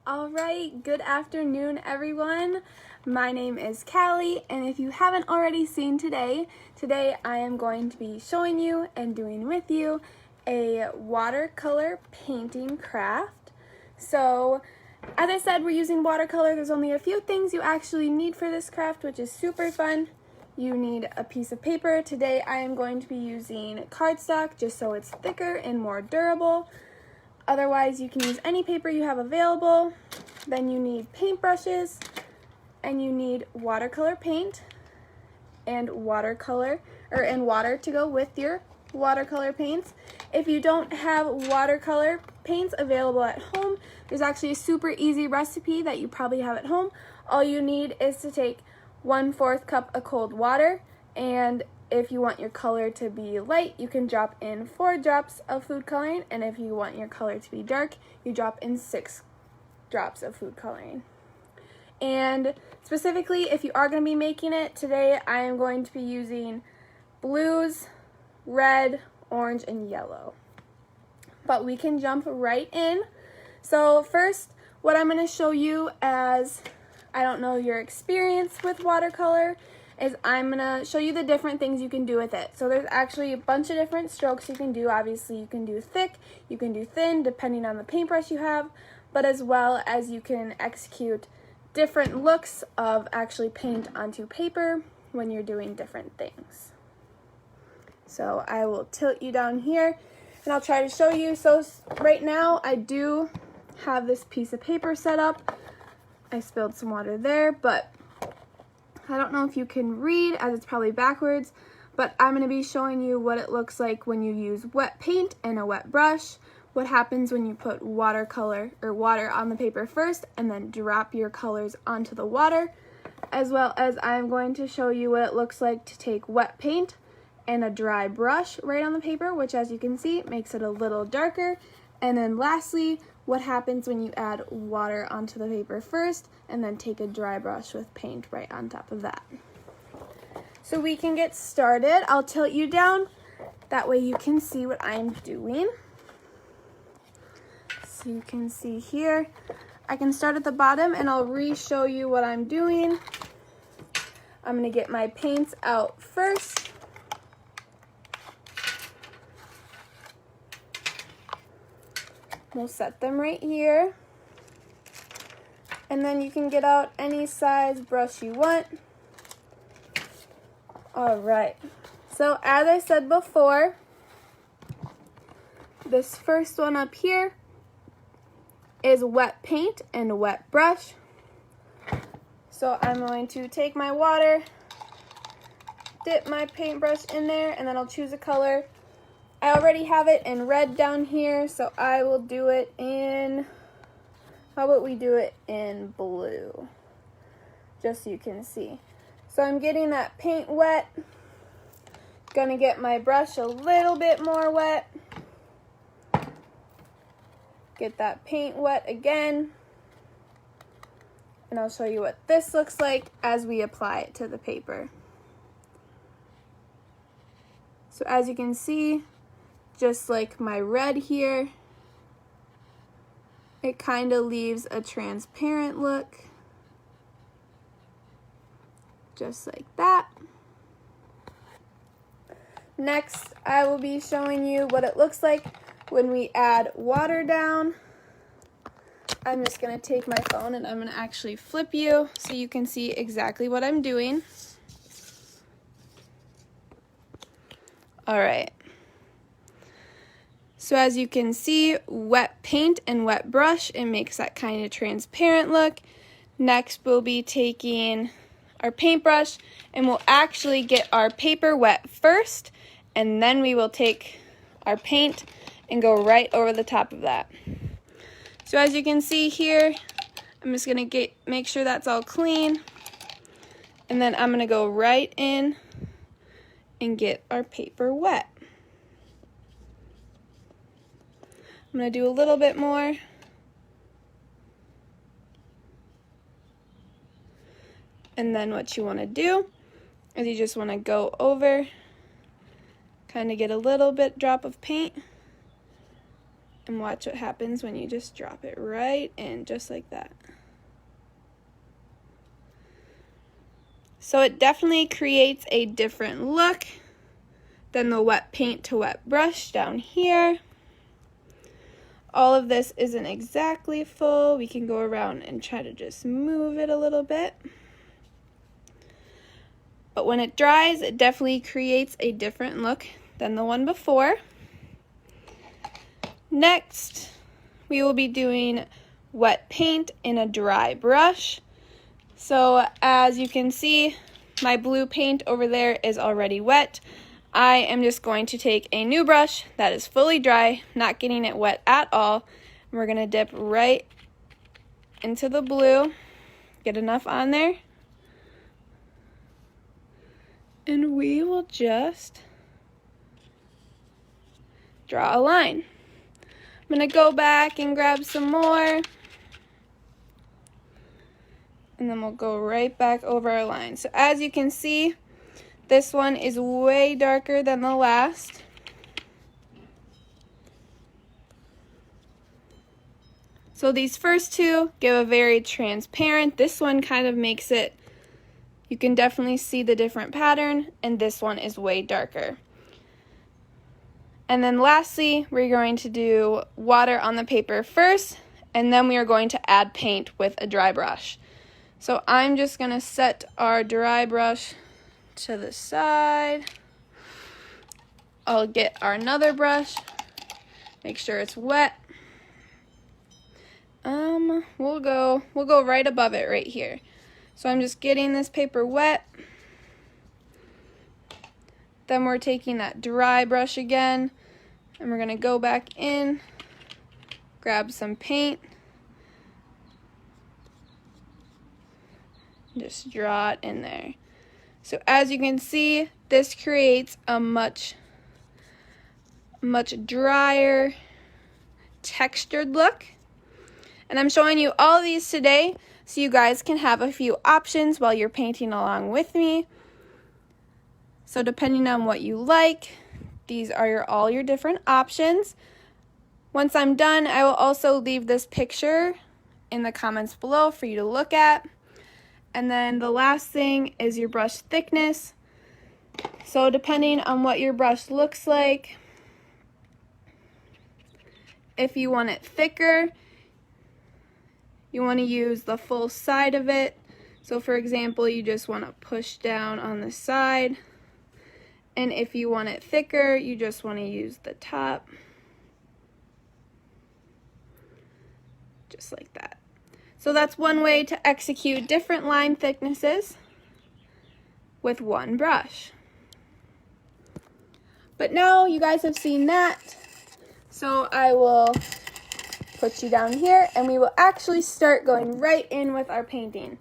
All right, good afternoon, everyone. My name is Callie, and if you haven't already seen today I am going to be showing you and doing with you a watercolor painting craft. So, as I said, we're using watercolor. There's only a few things you actually need for this craft, which is super fun. You need a piece of paper. Today I am going to be using cardstock just so it's thicker and more durable. Otherwise, you can use any paper you have available. Then you need paintbrushes, and you need watercolor paint and water to go with your watercolor paints. If you don't have watercolor paints available at home, there's actually a super easy recipe that you probably have at home. All you need is to take 1/4 cup of cold water, and if you want your color to be light, you can drop in 4 drops of food coloring, and if you want your color to be dark, you drop in 6 drops of food coloring. And specifically, if you are going to be making it, today I am going to be using blues, red, orange, and yellow. But we can jump right in. So first, what I'm going to show you, as I don't know your experience with watercolor, is I'm going to show you the different things you can do with it. So there's actually a bunch of different strokes you can do. Obviously, you can do thick, you can do thin, depending on the paintbrush you have, but as well as you can execute different looks of actually paint onto paper when you're doing different things. So I will tilt you down here, and I'll try to show you. So right now, I do have this piece of paper set up. I spilled some water there, but I don't know if you can read, as it's probably backwards, but I'm going to be showing you what it looks like when you use wet paint and a wet brush, what happens when you put watercolor or water on the paper first and then drop your colors onto the water, as well as I'm going to show you what it looks like to take wet paint and a dry brush right on the paper, which, as you can see, makes it a little darker. And then lastly, what happens when you add water onto the paper first and then take a dry brush with paint right on top of that. So we can get started. I'll tilt you down, that way you can see what I'm doing. So you can see here, I can start at the bottom and I'll re-show you what I'm doing. I'm gonna get my paints out first. We'll set them right here. And then you can get out any size brush you want. All right. So as I said before, this first one up here is wet paint and a wet brush. So I'm going to take my water, dip my paintbrush in there, and then I'll choose a color. I already have it in red down here, so I will do it in, how about we do it in blue, just so you can see. So I'm getting that paint wet, gonna get my brush a little bit more wet, get that paint wet again, and I'll show you what this looks like as we apply it to the paper. So as you can see, just like my red here, it kind of leaves a transparent look, just like that. Next, I will be showing you what it looks like when we add water down. I'm just going to take my phone and I'm going to actually flip you so you can see exactly what I'm doing. All right. So as you can see, wet paint and wet brush, it makes that kind of transparent look. Next, we'll be taking our paintbrush and we'll actually get our paper wet first, and then we will take our paint and go right over the top of that. So as you can see here, I'm just gonna make sure that's all clean, and then I'm gonna go right in and get our paper wet. I'm going to do a little bit more. And then what you want to do is you just want to go over, kind of get a little bit drop of paint, And watch what happens when you just drop it right in, just like that. So it definitely creates a different look than the wet paint to wet brush down here. All of this isn't exactly full. We can go around and try to just move it a little bit. But when it dries, it definitely creates a different look than the one before. Next, we will be doing wet paint in a dry brush. So as you can see, my blue paint over there is already wet. I am just going to take a new brush that is fully dry, not getting it wet at all. We're going to dip right into the blue, get enough on there, and we will just draw a line. I'm going to go back and grab some more, and then we'll go right back over our line. So as you can see, this one is way darker than the last. So these first two give a very transparent. This one kind of makes it, you can definitely see the different pattern, and this one is way darker. And then lastly, we're going to do water on the paper first, and then we are going to add paint with a dry brush. So I'm just going to set our dry brush to the side. I'll get our another brush, make sure it's wet. We'll go right above it right here. So I'm just getting this paper wet. Then we're taking that dry brush again, and we're going to go back in, grab some paint, just draw it in there. So as you can see, this creates a much drier, textured look. And I'm showing you all of these today so you guys can have a few options while you're painting along with me. So depending on what you like, these are all your different options. Once I'm done, I will also leave this picture in the comments below for you to look at. And then the last thing is your brush thickness. So depending on what your brush looks like, if you want it thicker, you want to use the full side of it. So for example, you just want to push down on the side. And if you want it thicker, you just want to use the top. Just like that. So that's one way to execute different line thicknesses with one brush. But now you guys have seen that, so I will put you down here and we will actually start going right in with our painting.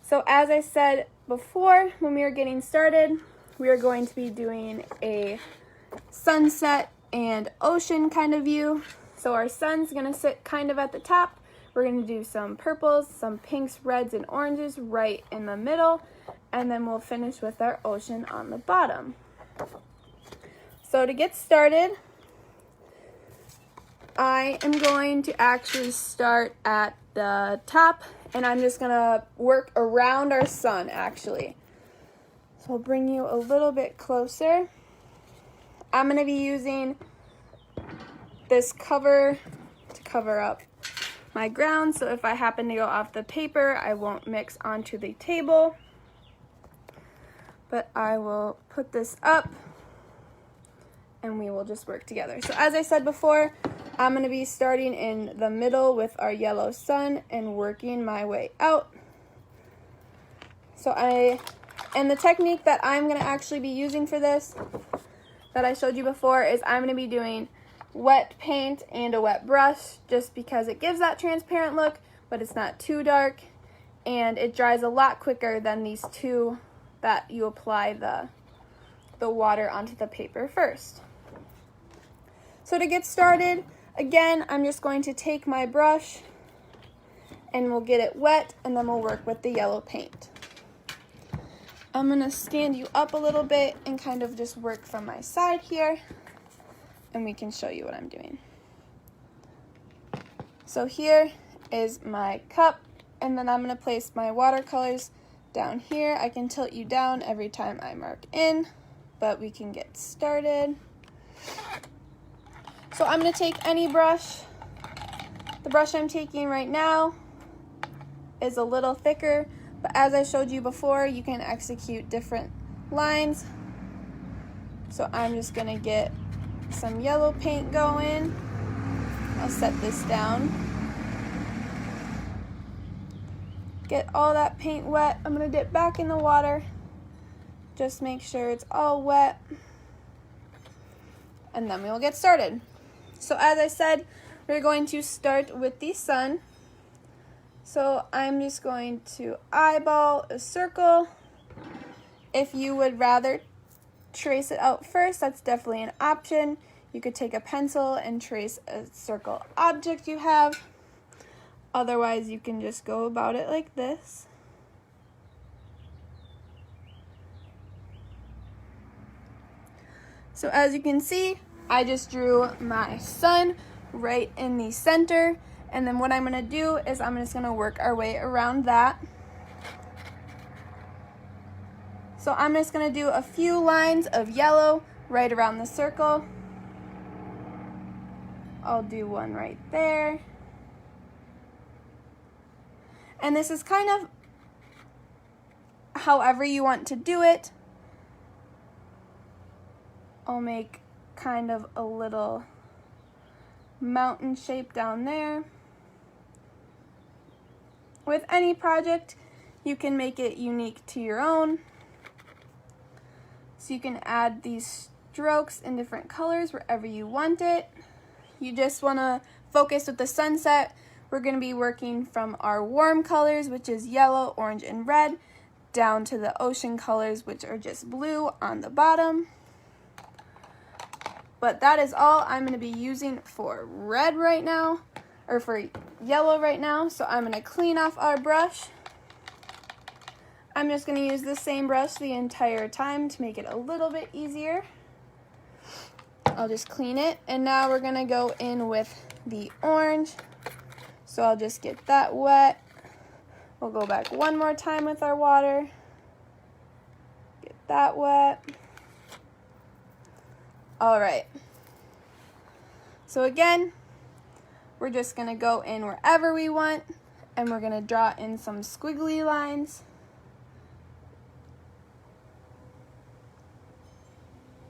So as I said before, when we were getting started, we are going to be doing a sunset and ocean kind of view. So our sun's going to sit kind of at the top. We're going to do some purples, some pinks, reds, and oranges right in the middle, and then we'll finish with our ocean on the bottom. So to get started, I am going to actually start at the top, and I'm just going to work around our sun actually. So I'll bring you a little bit closer. I'm going to be using this cover to cover up my ground, so if I happen to go off the paper, I won't mix onto the table. But I will put this up and we will just work together. So as I said before, I'm going to be starting in the middle with our yellow sun and working my way out. And the technique that I'm going to actually be using for this, that I showed you before, is I'm going to be doing wet paint and a wet brush, just because it gives that transparent look, but it's not too dark, and it dries a lot quicker than these two that you apply the water onto the paper first. So to get started, again, I'm just going to take my brush and we'll get it wet, and then we'll work with the yellow paint. I'm going to stand you up a little bit and kind of just work from my side here, and we can show you what I'm doing. So here is my cup, and then I'm going to place my watercolors down here. I can tilt you down every time I mark in, but we can get started. So I'm going to take any brush. The brush I'm taking right now is a little thicker, but as I showed you before, you can execute different lines. So I'm just going to get some yellow paint going. I'll set this down. Get all that paint wet. I'm going to dip back in the water. Just make sure it's all wet. And then we'll get started. So as I said, we're going to start with the sun. So I'm just going to eyeball a circle. If you would rather trace it out first, that's definitely an option. You could take a pencil and trace a circle object you have. Otherwise, you can just go about it like this. So as you can see, I just drew my sun right in the center. And then what I'm going to do is I'm just going to work our way around that. So I'm just going to do a few lines of yellow right around the circle. I'll do one right there. And this is kind of however you want to do it. I'll make kind of a little mountain shape down there. With any project, you can make it unique to your own. So you can add these strokes in different colors wherever you want it. You just want to focus with the sunset. We're going to be working from our warm colors, which is yellow, orange, and red, down to the ocean colors, which are just blue on the bottom. But that is all I'm going to be using for red right now, or for yellow right now. So I'm going to clean off our brush. I'm just going to use the same brush the entire time to make it a little bit easier. I'll just clean it, and now we're going to go in with the orange. So I'll just get that wet. We'll go back one more time with our water. Get that wet. All right. So again, we're just going to go in wherever we want, and we're going to draw in some squiggly lines.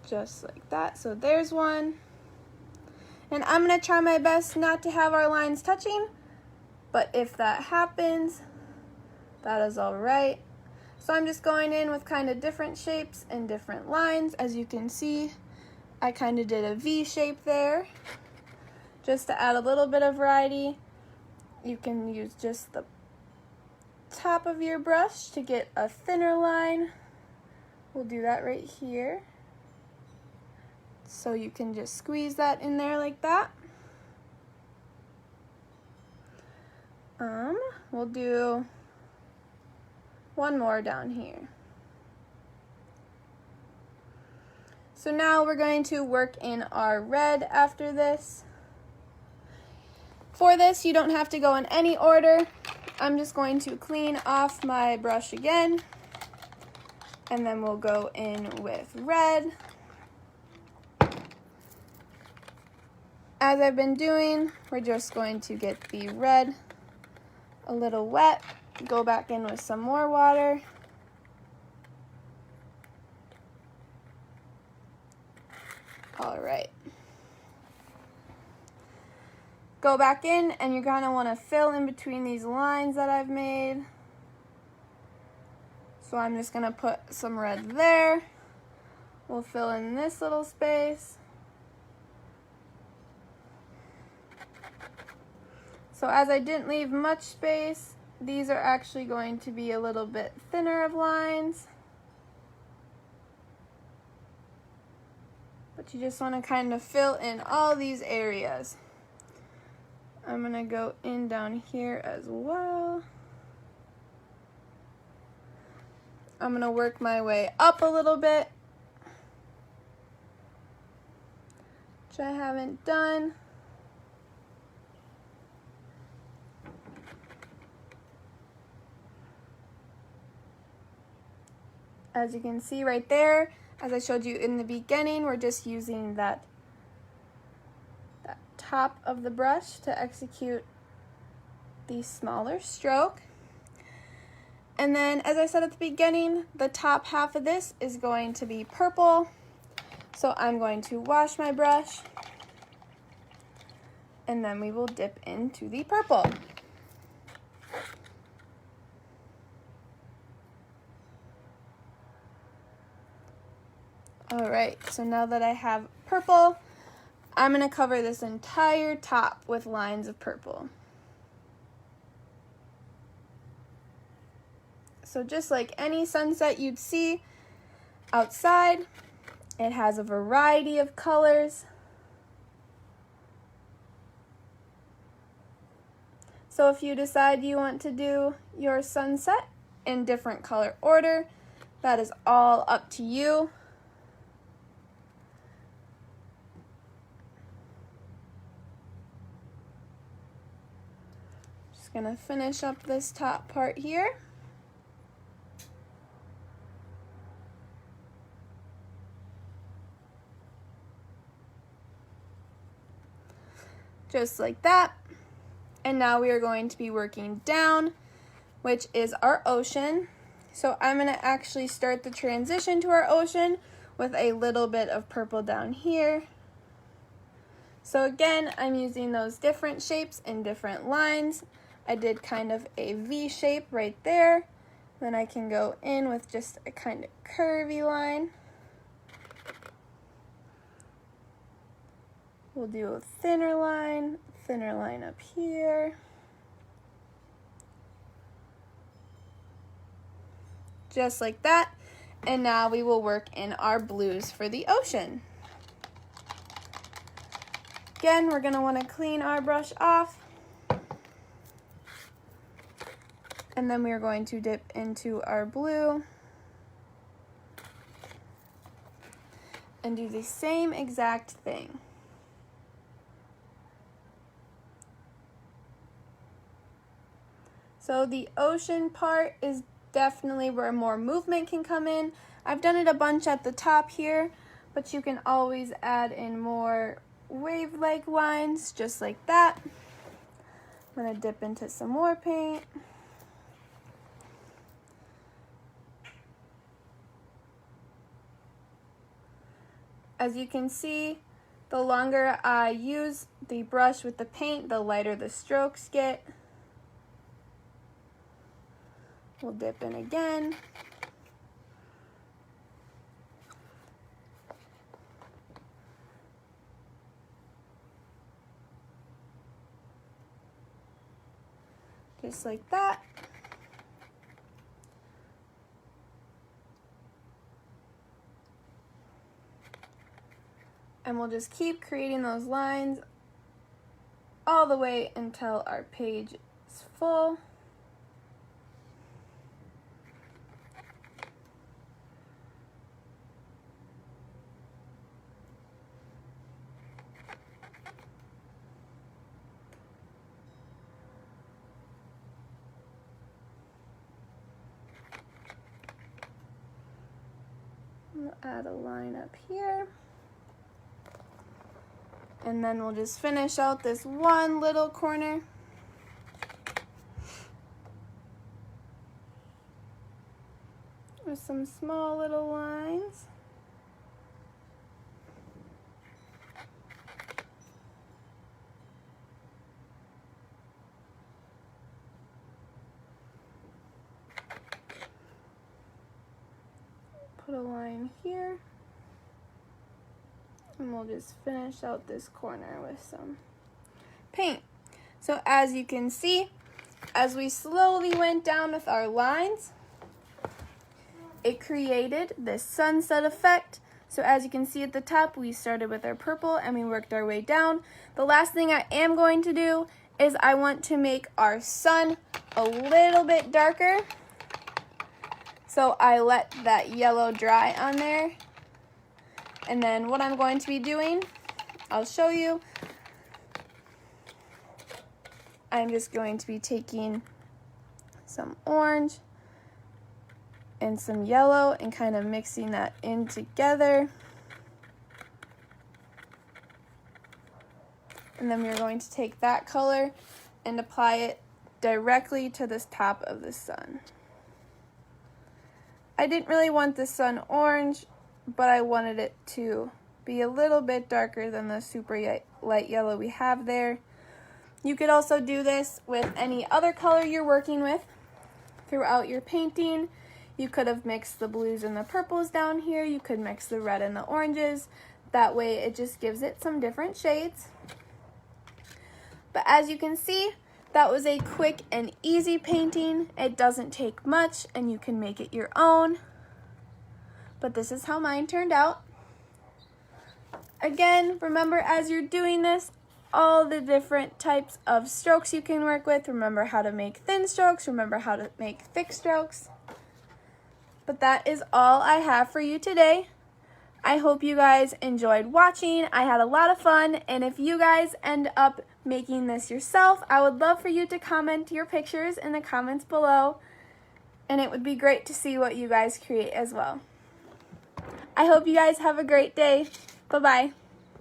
Just like that. So there's one. And I'm going to try my best not to have our lines touching, but if that happens, that is all right. So I'm just going in with kind of different shapes and different lines. As you can see, I kind of did a V shape there. Just to add a little bit of variety, you can use just the top of your brush to get a thinner line. We'll do that right here. So you can just squeeze that in there like that. We'll do one more down here. So now we're going to work in our red after this. For this, you don't have to go in any order. I'm just going to clean off my brush again, and then we'll go in with red. As I've been doing, we're just going to get the red a little wet, go back in with some more water. All right. Go back in, and you're going to want to fill in between these lines that I've made. So I'm just going to put some red there. We'll fill in this little space. So as I didn't leave much space, these are actually going to be a little bit thinner of lines. But you just want to kind of fill in all these areas. I'm going to go in down here as well. I'm going to work my way up a little bit, which I haven't done. As you can see right there, as I showed you in the beginning, we're just using that top of the brush to execute the smaller stroke. And then, as I said at the beginning, the top half of this is going to be purple. So I'm going to wash my brush, and then we will dip into the purple. All right, so now that I have purple, I'm gonna cover this entire top with lines of purple. So just like any sunset you'd see outside, it has a variety of colors. So if you decide you want to do your sunset in different color order, that is all up to you. Just gonna finish up this top part here. Just like that. And now we are going to be working down, which is our ocean. So I'm going to actually start the transition to our ocean with a little bit of purple down here. So again, I'm using those different shapes and different lines. I did kind of a V shape right there. Then I can go in with just a kind of curvy line. We'll do a thinner line up here. Just like that. And now we will work in our blues for the ocean. Again, we're going to want to clean our brush off. And then we are going to dip into our blue and do the same exact thing. So the ocean part is definitely where more movement can come in. I've done it a bunch at the top here, but you can always add in more wave-like lines, just like that. I'm gonna dip into some more paint. As you can see, the longer I use the brush with the paint, the lighter the strokes get. We'll dip in again. Just like that. And we'll just keep creating those lines all the way until our page is full. We'll add a line up here. And then we'll just finish out this one little corner. With some small little lines. Put a line here. And we'll just finish out this corner with some paint. So as you can see, as we slowly went down with our lines, it created this sunset effect. So as you can see at the top, we started with our purple and we worked our way down. The last thing I am going to do is I want to make our sun a little bit darker. So I let that yellow dry on there. And then what I'm going to be doing, I'll show you. I'm just going to be taking some orange and some yellow and kind of mixing that in together. And then we're going to take that color and apply it directly to this top of the sun. I didn't really want the sun orange, but I wanted it to be a little bit darker than the super light yellow we have there. You could also do this with any other color you're working with throughout your painting. You could have mixed the blues and the purples down here. You could mix the red and the oranges. That way it just gives it some different shades. But as you can see, that was a quick and easy painting. It doesn't take much and you can make it your own. But this is how mine turned out. Again, remember as you're doing this, all the different types of strokes you can work with. Remember how to make thin strokes, remember how to make thick strokes. But that is all I have for you today. I hope you guys enjoyed watching. I had a lot of fun, and if you guys end up making this yourself, I would love for you to comment your pictures in the comments below, and it would be great to see what you guys create as well. I hope you guys have a great day. Bye-bye.